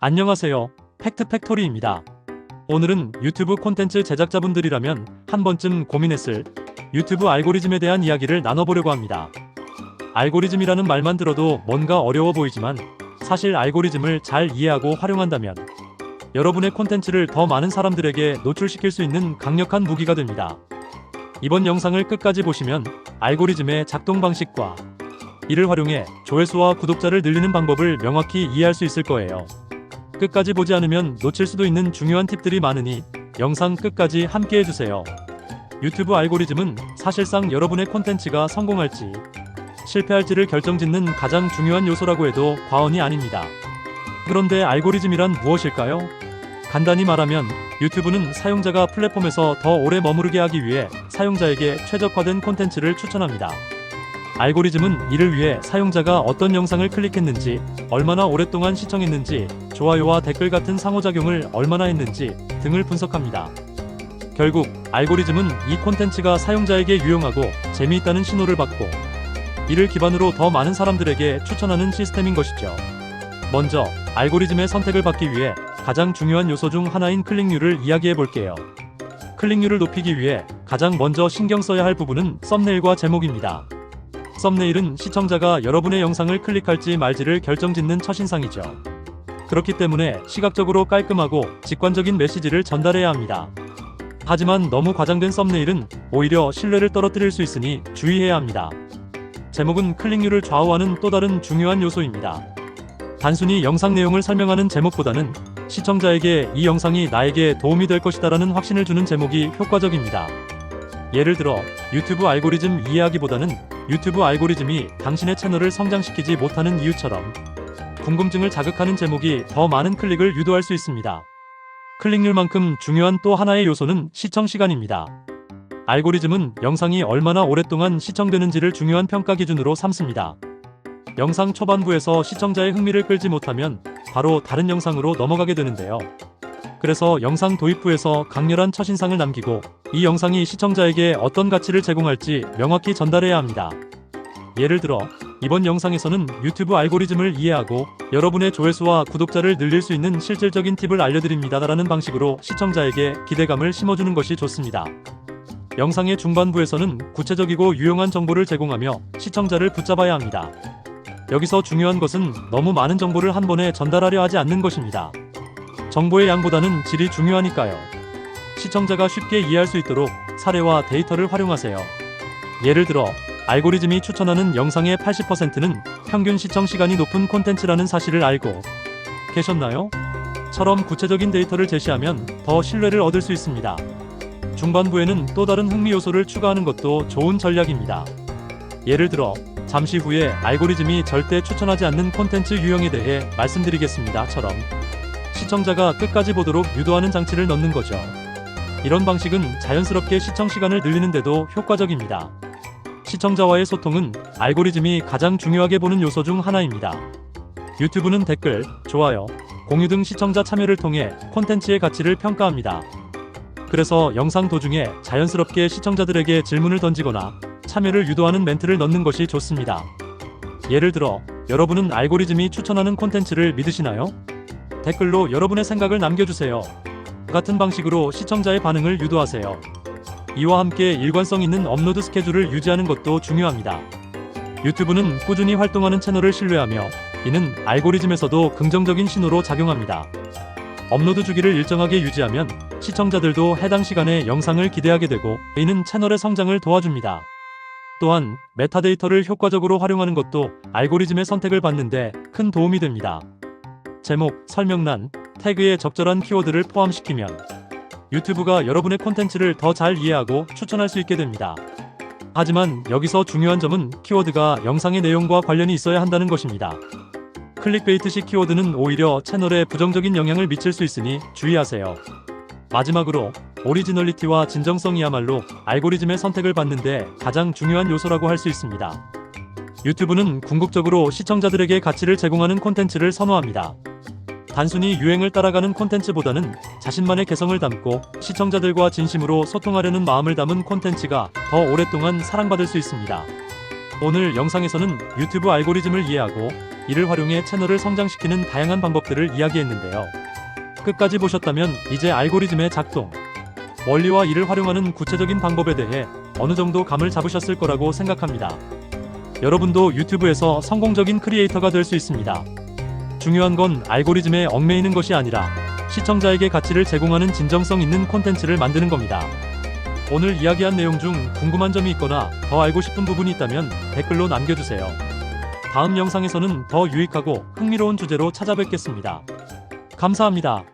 안녕하세요. 팩트팩토리입니다. 오늘은 유튜브 콘텐츠 제작자분들이라면 한 번쯤 고민했을 유튜브 알고리즘에 대한 이야기를 나눠보려고 합니다. 알고리즘이라는 말만 들어도 뭔가 어려워 보이지만 사실 알고리즘을 잘 이해하고 활용한다면 여러분의 콘텐츠를 더 많은 사람들에게 노출시킬 수 있는 강력한 무기가 됩니다. 이번 영상을 끝까지 보시면 알고리즘의 작동 방식과 이를 활용해 조회수와 구독자를 늘리는 방법을 명확히 이해할 수 있을 거예요. 끝까지 보지 않으면 놓칠 수도 있는 중요한 팁들이 많으니 영상 끝까지 함께 해주세요. 유튜브 알고리즘은 사실상 여러분의 콘텐츠가 성공할지 실패할지를 결정짓는 가장 중요한 요소라고 해도 과언이 아닙니다. 그런데 알고리즘이란 무엇일까요? 간단히 말하면 유튜브는 사용자가 플랫폼에서 더 오래 머무르게 하기 위해 사용자에게 최적화된 콘텐츠를 추천합니다. 알고리즘은 이를 위해 사용자가 어떤 영상을 클릭했는지, 얼마나 오랫동안 시청했는지, 좋아요와 댓글 같은 상호작용을 얼마나 했는지 등을 분석합니다. 결국 알고리즘은 이 콘텐츠가 사용자에게 유용하고 재미있다는 신호를 받고 이를 기반으로 더 많은 사람들에게 추천하는 시스템인 것이죠. 먼저 알고리즘의 선택을 받기 위해 가장 중요한 요소 중 하나인 클릭률을 이야기해 볼게요. 클릭률을 높이기 위해 가장 먼저 신경 써야 할 부분은 썸네일과 제목입니다. 썸네일은 시청자가 여러분의 영상을 클릭할지 말지를 결정짓는 첫인상이죠. 그렇기 때문에 시각적으로 깔끔하고 직관적인 메시지를 전달해야 합니다. 하지만 너무 과장된 썸네일은 오히려 신뢰를 떨어뜨릴 수 있으니 주의해야 합니다. 제목은 클릭률을 좌우하는 또 다른 중요한 요소입니다. 단순히 영상 내용을 설명하는 제목보다는 시청자에게 이 영상이 나에게 도움이 될 것이다라는 확신을 주는 제목이 효과적입니다. 예를 들어 유튜브 알고리즘 이해하기보다는 유튜브 알고리즘이 당신의 채널을 성장시키지 못하는 이유처럼 궁금증을 자극하는 제목이 더 많은 클릭을 유도할 수 있습니다. 클릭률만큼 중요한 또 하나의 요소는 시청 시간입니다. 알고리즘은 영상이 얼마나 오랫동안 시청되는지를 중요한 평가 기준으로 삼습니다. 영상 초반부에서 시청자의 흥미를 끌지 못하면 바로 다른 영상으로 넘어가게 되는데요. 그래서 영상 도입 후에서 강렬한 첫인상을 남기고 이 영상이 시청자에게 어떤 가치를 제공할지 명확히 전달해야 합니다. 예를 들어 이번 영상에서는 유튜브 알고리즘을 이해하고 여러분의 조회수와 구독자를 늘릴 수 있는 실질적인 팁을 알려드립니다라는 방식으로 시청자에게 기대감을 심어주는 것이 좋습니다. 영상의 중반부에서는 구체적이고 유용한 정보를 제공하며 시청자를 붙잡아야 합니다. 여기서 중요한 것은 너무 많은 정보를 한 번에 전달하려 하지 않는 것입니다. 정보의 양보다는 질이 중요하니까요. 시청자가 쉽게 이해할 수 있도록 사례와 데이터를 활용하세요. 예를 들어 알고리즘이 추천하는 영상의 80%는 평균 시청 시간이 높은 콘텐츠라는 사실을 알고 계셨나요? 처럼 구체적인 데이터를 제시하면 더 신뢰를 얻을 수 있습니다. 중반부에는 또 다른 흥미 요소를 추가하는 것도 좋은 전략입니다. 예를 들어 잠시 후에 알고리즘이 절대 추천하지 않는 콘텐츠 유형에 대해 말씀드리겠습니다처럼 시청자가 끝까지 보도록 유도하는 장치를 넣는 거죠. 이런 방식은 자연스럽게 시청 시간을 늘리는 데도 효과적입니다. 시청자와의 소통은 알고리즘이 가장 중요하게 보는 요소 중 하나입니다. 유튜브는 댓글, 좋아요, 공유 등 시청자 참여를 통해 콘텐츠의 가치를 평가합니다. 그래서 영상 도중에 자연스럽게 시청자들에게 질문을 던지거나 참여를 유도하는 멘트를 넣는 것이 좋습니다. 예를 들어 여러분은 알고리즘이 추천하는 콘텐츠를 믿으시나요? 댓글로 여러분의 생각을 남겨주세요. 같은 방식으로 시청자의 반응을 유도하세요. 이와 함께 일관성 있는 업로드 스케줄을 유지하는 것도 중요합니다. 유튜브는 꾸준히 활동하는 채널을 신뢰하며 이는 알고리즘에서도 긍정적인 신호로 작용합니다. 업로드 주기를 일정하게 유지하면 시청자들도 해당 시간에 영상을 기대하게 되고 이는 채널의 성장을 도와줍니다. 또한 메타데이터를 효과적으로 활용하는 것도 알고리즘의 선택을 받는 데 큰 도움이 됩니다. 제목, 설명란, 태그에 적절한 키워드를 포함시키면 유튜브가 여러분의 콘텐츠를 더 잘 이해하고 추천할 수 있게 됩니다. 하지만 여기서 중요한 점은 키워드가 영상의 내용과 관련이 있어야 한다는 것입니다. 클릭베이트식 키워드는 오히려 채널에 부정적인 영향을 미칠 수 있으니 주의하세요. 마지막으로 오리지널리티와 진정성이야말로 알고리즘의 선택을 받는 데 가장 중요한 요소라고 할 수 있습니다. 유튜브는 궁극적으로 시청자들에게 가치를 제공하는 콘텐츠를 선호합니다. 단순히 유행을 따라가는 콘텐츠보다는 자신만의 개성을 담고 시청자들과 진심으로 소통하려는 마음을 담은 콘텐츠가 더 오랫동안 사랑받을 수 있습니다. 오늘 영상에서는 유튜브 알고리즘을 이해하고 이를 활용해 채널을 성장시키는 다양한 방법들을 이야기했는데요. 끝까지 보셨다면 이제 알고리즘의 작동, 원리와 이를 활용하는 구체적인 방법에 대해 어느 정도 감을 잡으셨을 거라고 생각합니다. 여러분도 유튜브에서 성공적인 크리에이터가 될 수 있습니다. 중요한 건 알고리즘에 얽매이는 것이 아니라 시청자에게 가치를 제공하는 진정성 있는 콘텐츠를 만드는 겁니다. 오늘 이야기한 내용 중 궁금한 점이 있거나 더 알고 싶은 부분이 있다면 댓글로 남겨주세요. 다음 영상에서는 더 유익하고 흥미로운 주제로 찾아뵙겠습니다. 감사합니다.